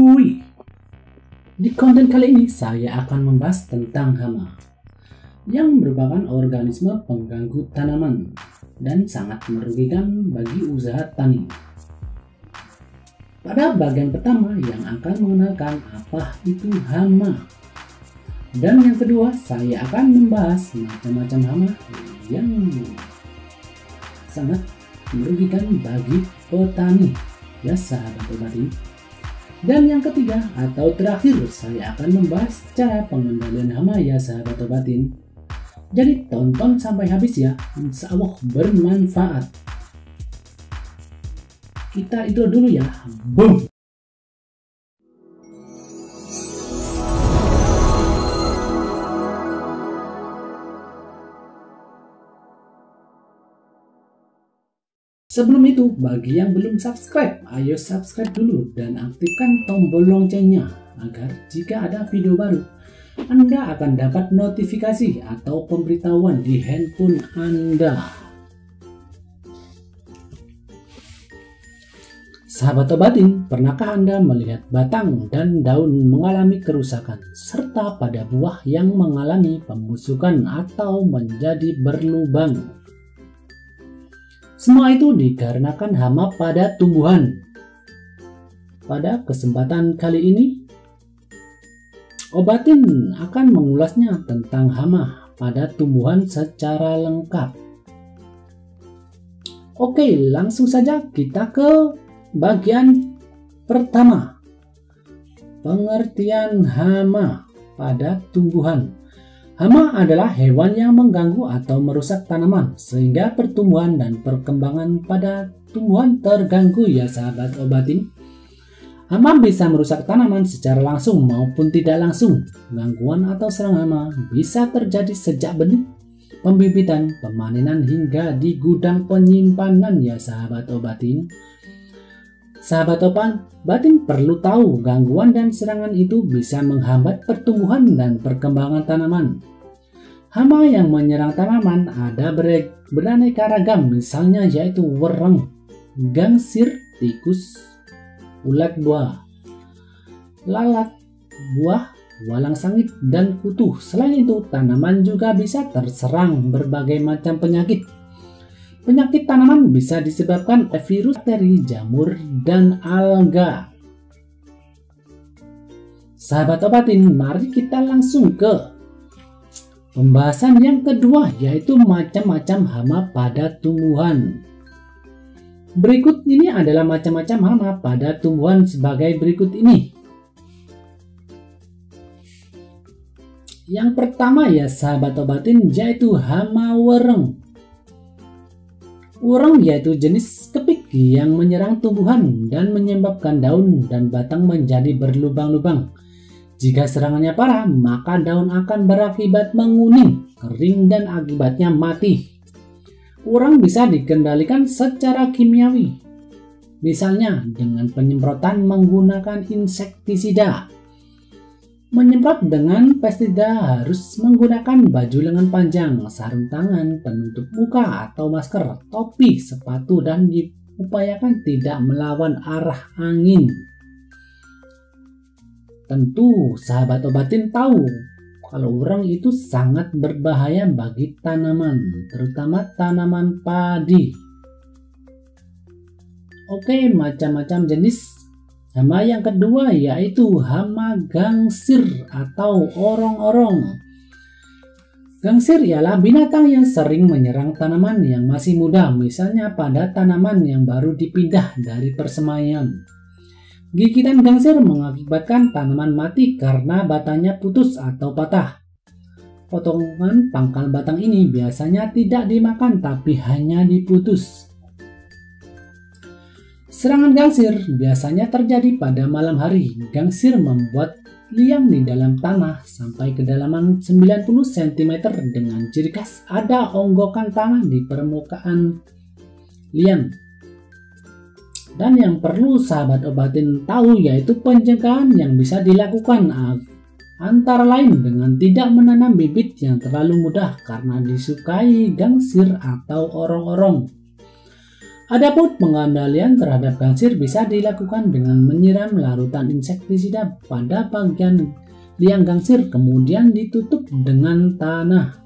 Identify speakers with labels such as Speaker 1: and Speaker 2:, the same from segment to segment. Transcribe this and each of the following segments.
Speaker 1: Wuih. Di konten kali ini saya akan membahas tentang hama yang merupakan organisme pengganggu tanaman dan sangat merugikan bagi usaha tani. Pada bagian pertama yang akan mengenalkan apa itu hama, dan yang kedua saya akan membahas macam-macam hama yang sangat merugikan bagi petani, ya sahabat obati. Dan yang ketiga atau terakhir saya akan membahas cara pengendalian hama, ya sahabat obatin. Jadi tonton sampai habis ya, insya Allah bermanfaat. Kita intro dulu ya, boom. Sebelum itu, bagi yang belum subscribe, ayo subscribe dulu dan aktifkan tombol loncengnya agar jika ada video baru, Anda akan dapat notifikasi atau pemberitahuan di handphone Anda. Sahabat obatin, pernahkah Anda melihat batang dan daun mengalami kerusakan serta pada buah yang mengalami pembusukan atau menjadi berlubang? Semua itu dikarenakan hama pada tumbuhan. Pada kesempatan kali ini, obatin akan mengulasnya tentang hama pada tumbuhan secara lengkap. Oke, langsung saja kita ke bagian pertama. Pengertian hama pada tumbuhan. Hama adalah hewan yang mengganggu atau merusak tanaman sehingga pertumbuhan dan perkembangan pada tumbuhan terganggu, ya sahabat obatin. Hama bisa merusak tanaman secara langsung maupun tidak langsung. Gangguan atau serangan hama bisa terjadi sejak benih, pembibitan, pemanenan hingga di gudang penyimpanan, ya sahabat obatin. Sahabat obatin perlu tahu gangguan dan serangan itu bisa menghambat pertumbuhan dan perkembangan tanaman. Hama yang menyerang tanaman ada beraneka ragam, misalnya yaitu wereng, gangsir, tikus, ulat buah, lalat buah, walang sangit, dan kutu. Selain itu, tanaman juga bisa terserang berbagai macam penyakit. Penyakit tanaman bisa disebabkan virus, bakteri, jamur, dan alga. Sahabat obatin, mari kita langsung ke pembahasan yang kedua, yaitu macam-macam hama pada tumbuhan. Berikut ini adalah macam-macam hama pada tumbuhan sebagai berikut ini. Yang pertama, ya sahabat obatin, yaitu hama wereng. Wereng yaitu jenis kepik yang menyerang tumbuhan dan menyebabkan daun dan batang menjadi berlubang-lubang. Jika serangannya parah, maka daun akan berakibat menguning, kering, dan akibatnya mati. Wereng bisa dikendalikan secara kimiawi, misalnya dengan penyemprotan menggunakan insektisida. Menyemprot dengan pestisida harus menggunakan baju lengan panjang, sarung tangan, penutup muka atau masker, topi, sepatu, dan diupayakan tidak melawan arah angin. Tentu sahabat obatin tahu kalau wereng itu sangat berbahaya bagi tanaman, terutama tanaman padi. Oke, macam-macam jenis hama yang kedua yaitu hama gangsir atau orong-orong. Gangsir ialah binatang yang sering menyerang tanaman yang masih muda, misalnya pada tanaman yang baru dipindah dari persemaian. Gigitan gangsir mengakibatkan tanaman mati karena batangnya putus atau patah. Potongan pangkal batang ini biasanya tidak dimakan tapi hanya diputus. Serangan gangsir biasanya terjadi pada malam hari. Gangsir membuat liang di dalam tanah sampai kedalaman 90 cm dengan ciri khas ada onggokan tanah di permukaan liang. Dan yang perlu sahabat obatin tahu yaitu pencegahan yang bisa dilakukan antara lain dengan tidak menanam bibit yang terlalu mudah karena disukai gangsir atau orong-orong. Adapun pengendalian terhadap gangsir bisa dilakukan dengan menyiram larutan insektisida pada bagian liang gangsir kemudian ditutup dengan tanah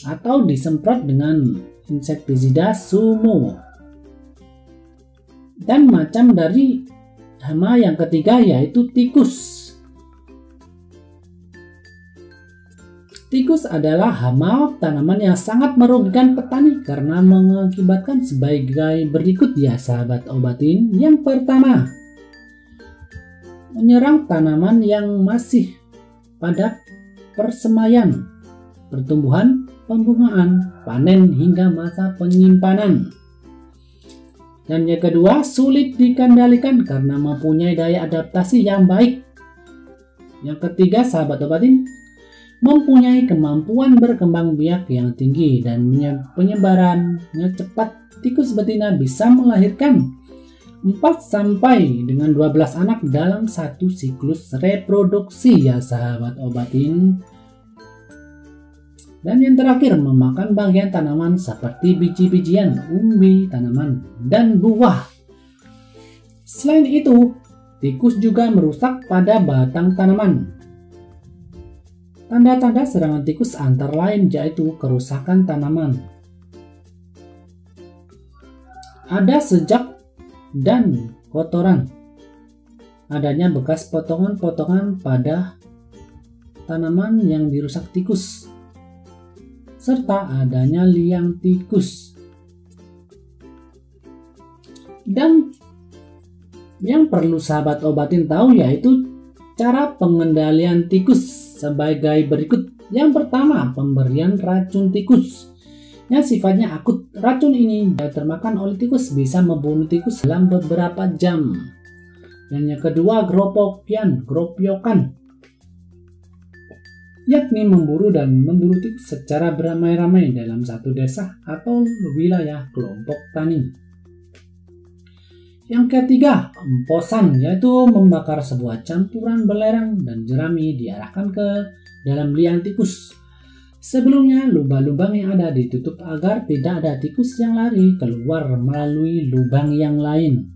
Speaker 1: atau disemprot dengan insektisida sumo. Dan macam dari hama yang ketiga yaitu tikus. Tikus adalah hama tanaman yang sangat merugikan petani karena mengakibatkan sebagai berikut ya sahabat obatin. Yang pertama, menyerang tanaman yang masih pada persemaian, pertumbuhan, pembungaan, panen hingga masa penyimpanan. Dan yang kedua, sulit dikendalikan karena mempunyai daya adaptasi yang baik. Yang ketiga, sahabat obatin, mempunyai kemampuan berkembang biak yang tinggi dan penyebarannya cepat. Tikus betina bisa melahirkan 4 sampai dengan 12 anak dalam satu siklus reproduksi ya sahabat obatin. Dan yang terakhir, memakan bagian tanaman seperti biji-bijian, umbi, tanaman, dan buah. Selain itu, tikus juga merusak pada batang tanaman. Tanda-tanda serangan tikus antara lain yaitu kerusakan tanaman. Ada sejak dan kotoran. Adanya bekas potongan-potongan pada tanaman yang dirusak tikus. Serta adanya liang tikus. Dan yang perlu sahabat obatin tahu yaitu cara pengendalian tikus sebagai berikut. Yang pertama, pemberian racun tikus yang sifatnya akut. Racun ini jika termakan oleh tikus bisa membunuh tikus dalam beberapa jam. Dan yang kedua, gropyokan, yakni memburu tikus secara beramai-ramai dalam satu desa atau wilayah kelompok tani. Yang ketiga, emposan, yaitu membakar sebuah campuran belerang dan jerami diarahkan ke dalam liang tikus. Sebelumnya, lubang-lubang yang ada ditutup agar tidak ada tikus yang lari keluar melalui lubang yang lain.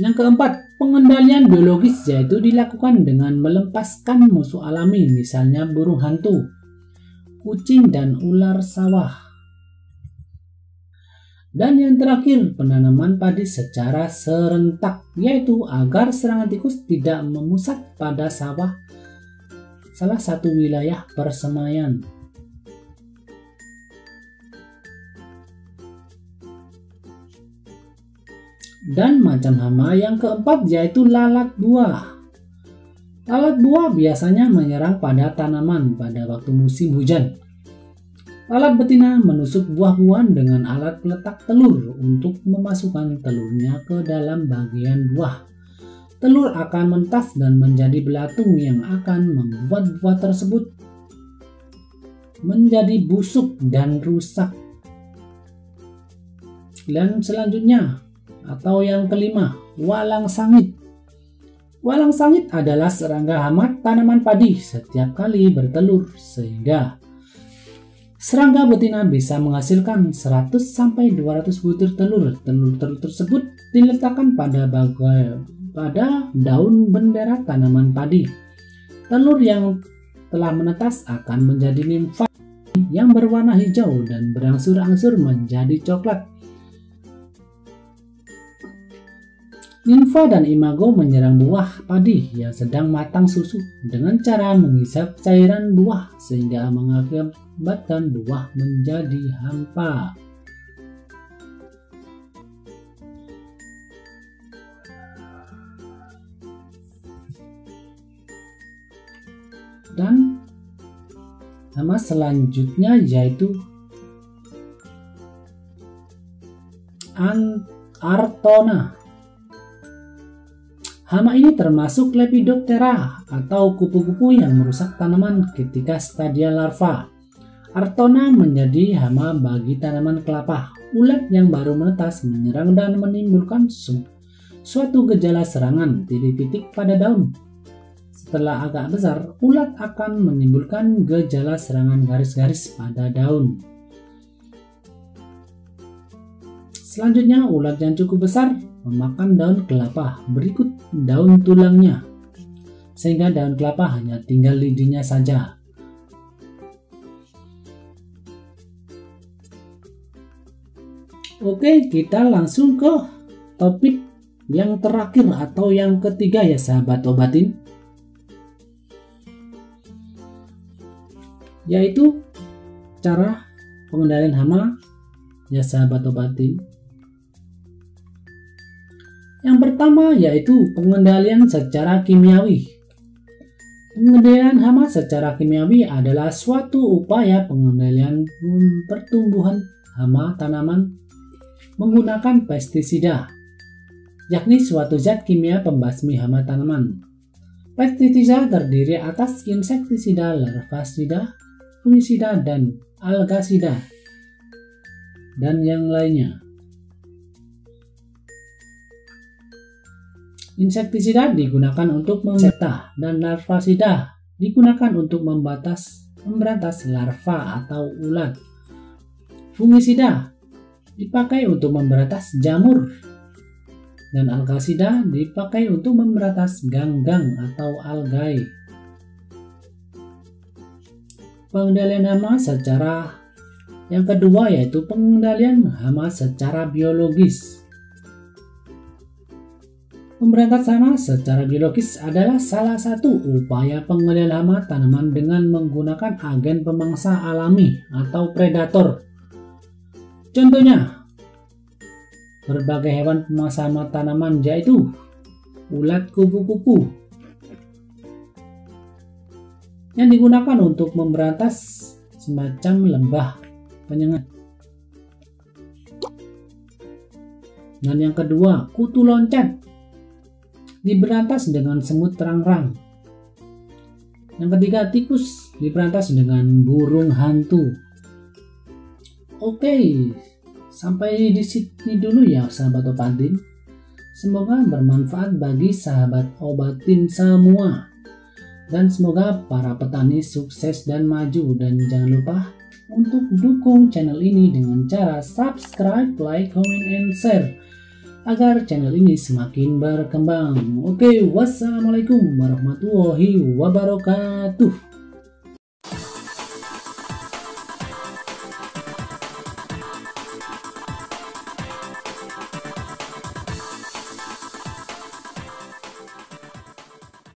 Speaker 1: Yang keempat, pengendalian biologis, yaitu dilakukan dengan melepaskan musuh alami, misalnya burung hantu, kucing, dan ular sawah. Dan yang terakhir, penanaman padi secara serentak, yaitu agar serangan tikus tidak memusat pada sawah salah satu wilayah persemaian. Dan macam hama yang keempat yaitu lalat buah. Lalat buah biasanya menyerang pada tanaman pada waktu musim hujan. Lalat betina menusuk buah-buahan dengan alat peletak telur untuk memasukkan telurnya ke dalam bagian buah. Telur akan mentas dan menjadi belatung yang akan membuat buah tersebut menjadi busuk dan rusak. Dan selanjutnya, atau yang kelima, walang sangit. Walang sangit adalah serangga hama tanaman padi setiap kali bertelur, sehingga serangga betina bisa menghasilkan 100 sampai 200 butir telur. Telur-telur tersebut diletakkan pada daun bendera tanaman padi. Telur yang telah menetas akan menjadi nimfa yang berwarna hijau dan berangsur-angsur menjadi coklat. Nimfa dan imago menyerang buah padi yang sedang matang susu dengan cara menghisap cairan buah sehingga mengakibatkan buah menjadi hampa. Dan hama selanjutnya yaitu Artona. Hama ini termasuk Lepidoptera atau kupu-kupu yang merusak tanaman ketika stadia larva. Artona menjadi hama bagi tanaman kelapa. Ulat yang baru menetas menyerang dan menimbulkan suatu gejala serangan titik-titik pada daun. Setelah agak besar, ulat akan menimbulkan gejala serangan garis-garis pada daun. Selanjutnya, ulat yang cukup besar memakan daun kelapa berikut daun tulangnya, sehingga daun kelapa hanya tinggal lidinya saja. Oke, kita langsung ke topik yang terakhir atau yang ketiga ya sahabat obatin, yaitu cara pengendalian hama ya sahabat obatin. Yang pertama yaitu pengendalian secara kimiawi. Pengendalian hama secara kimiawi adalah suatu upaya pengendalian pertumbuhan hama tanaman menggunakan pestisida, yakni suatu zat kimia pembasmi hama tanaman. Pestisida terdiri atas insektisida, larvasida, fungisida, dan algasida, dan yang lainnya. Insektisida digunakan untuk memberantas dan larvasida digunakan untuk memberantas larva atau ulat. Fungisida dipakai untuk memberantas jamur, dan algasida dipakai untuk memberantas ganggang atau algae. Pengendalian hama secara yang kedua yaitu pengendalian hama secara biologis. Memberantas hama secara biologis adalah salah satu upaya pengendalian hama tanaman dengan menggunakan agen pemangsa alami atau predator. Contohnya, berbagai hewan pemangsa hama tanaman yaitu ulat kupu-kupu yang digunakan untuk memberantas semacam lembah penyengat. Dan yang kedua, kutu loncat diberantas dengan semut terangrang. Yang ketiga, tikus diberantas dengan burung hantu. Oke, sampai di sini dulu ya sahabat obatin. Semoga bermanfaat bagi sahabat obatin semua. Dan semoga para petani sukses dan maju. Dan jangan lupa untuk dukung channel ini dengan cara subscribe, like, comment, and share agar channel ini semakin berkembang. Oke, wassalamualaikum warahmatullahi wabarakatuh.